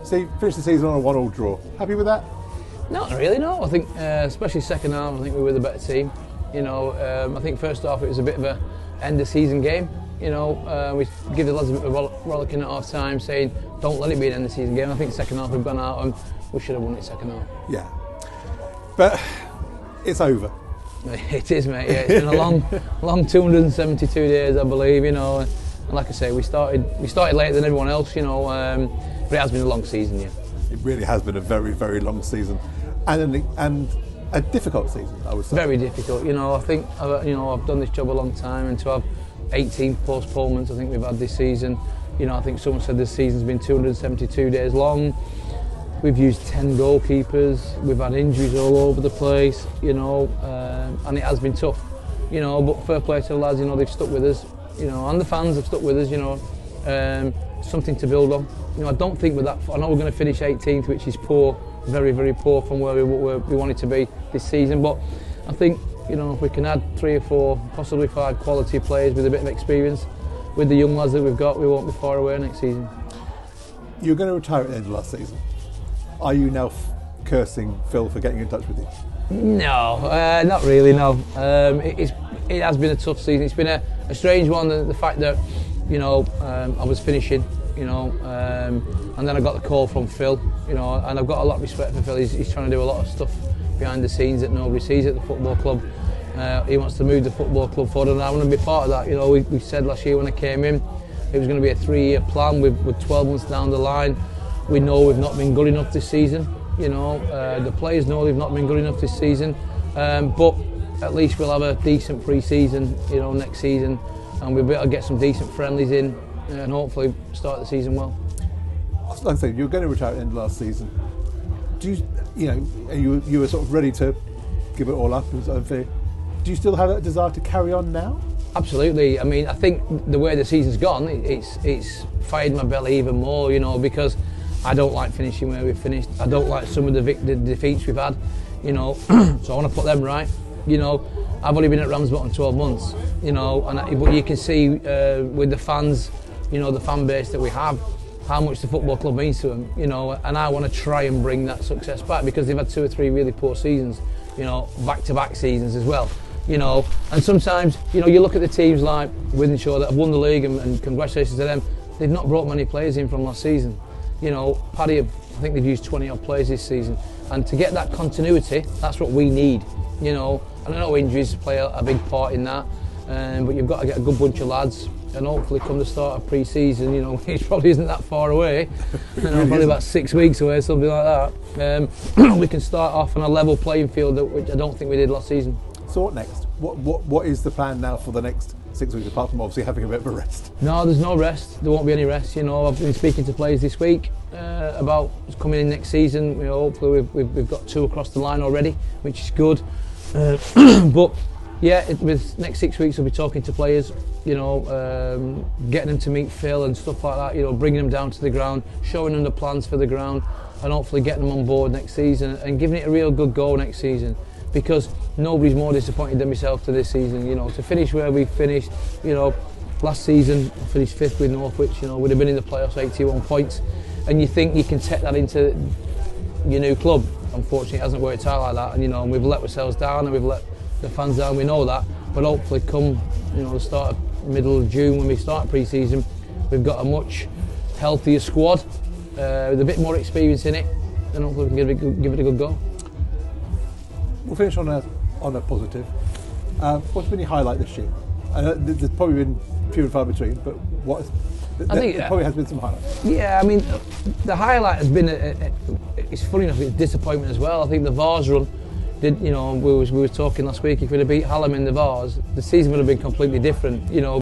So you finished the season on a 1-1 draw. Happy with that? Not really, no. I think, especially second half, I think we were the better team. You know, I think first half it was a bit of a end of season game. You know, we give the lads a bit of rollicking at half time, saying don't let it be an end of season game. I think second half we've gone out and we should have won it second half. Yeah, but it's over. It is, mate. Yeah, it's been a long 272 days, I believe. You know, and like I say, we started later than everyone else. You know, but it has been a long season. Yeah, it really has been a very, very long season, and a difficult season, I would say. Very difficult. You know, I think I've done this job a long time, and to have 18 postponements, I think we've had this season. You know, I think someone said this season's been 272 days long. We've used 10 goalkeepers. We've had injuries all over the place. You know, and it has been tough. You know, but fair play to the lads. You know, they've stuck with us. You know, and the fans have stuck with us. You know, something to build on. You know, I don't think with that. I know we're going to finish 18th, which is poor, very, very poor from where we wanted to be this season. But I think, you know, if we can add 3 or 4, possibly 5 quality players with a bit of experience, with the young lads that we've got, we won't be far away next season. You're going to retire at the end of last season. Are you now cursing Phil for getting in touch with you? No, not really. No, it has been a tough season. It's been a strange one. The fact that, you know, I was finishing, you know, and then I got the call from Phil, you know, and I've got a lot of respect for Phil. He's trying to do a lot of stuff behind the scenes that nobody sees at the football club. He wants to move the football club forward, and I want to be part of that. You know, we said last year when I came in, it was going to be a 3-year plan with 12 months down the line. We know we've not been good enough this season. You know, the players know they've not been good enough this season, but at least we'll have a decent pre-season, you know, next season, and we'll be able to get some decent friendlies in, and hopefully start the season well. Like I said, you're going to retire at the end of last season. Do you were sort of ready to give it all up? Do you still have that desire to carry on now? Absolutely. I mean, I think the way the season's gone, it's fired my belly even more, you know, because I don't like finishing where we've finished. I don't like some of the defeats we've had, you know, so I want to put them right. You know, I've only been at Ramsbottom 12 months, you know, but you can see with the fans, you know, the fan base that we have, how much the football club means to them, you know, and I want to try and bring that success back because they've had 2 or 3 really poor seasons, you know, back-to-back seasons as well. You know, and sometimes, you know, you look at the teams like Wythenshawe that have won the league, and congratulations to them, they've not brought many players in from last season. You know, Paddy, I think they've used 20 odd players this season, and to get that continuity, that's what we need, you know. And I know injuries play a big part in that, but you've got to get a good bunch of lads, and hopefully come the start of pre-season, you know, which probably isn't that far away, you know, probably about 6 weeks away, something like that, we can start off on a level playing field, which I don't think we did last season. So what next? What is the plan now for the next 6 weeks, apart from obviously having a bit of a rest? No, there's no rest. There won't be any rest. You know, I've been speaking to players this week about coming in next season. You know, hopefully we've got 2 across the line already, which is good. But yeah, with next 6 weeks we'll be talking to players. You know, getting them to meet Phil and stuff like that. You know, bringing them down to the ground, showing them the plans for the ground, and hopefully getting them on board next season and giving it a real good go next season. Because nobody's more disappointed than myself to this season. You know, to finish where we finished, you know, last season I finished 5th with Northwich, you know, we'd have been in the playoffs 81 points, and you think you can take that into your new club. Unfortunately it hasn't worked out like that, and you know, and we've let ourselves down and we've let the fans down, we know that, but hopefully come, you know, the start of middle of June when we start pre-season, we've got a much healthier squad with a bit more experience in it, and hopefully we can give it a good go. We'll finish on a positive. What's been your highlight this year? There's probably been few and far between, but there probably has been some highlights. Yeah, I mean, the highlight has been, it's funny enough, it's disappointment as well. I think the Vars run did, you know, we were talking last week, if we'd have beat Hallam in the Vars, the season would have been completely different, you know.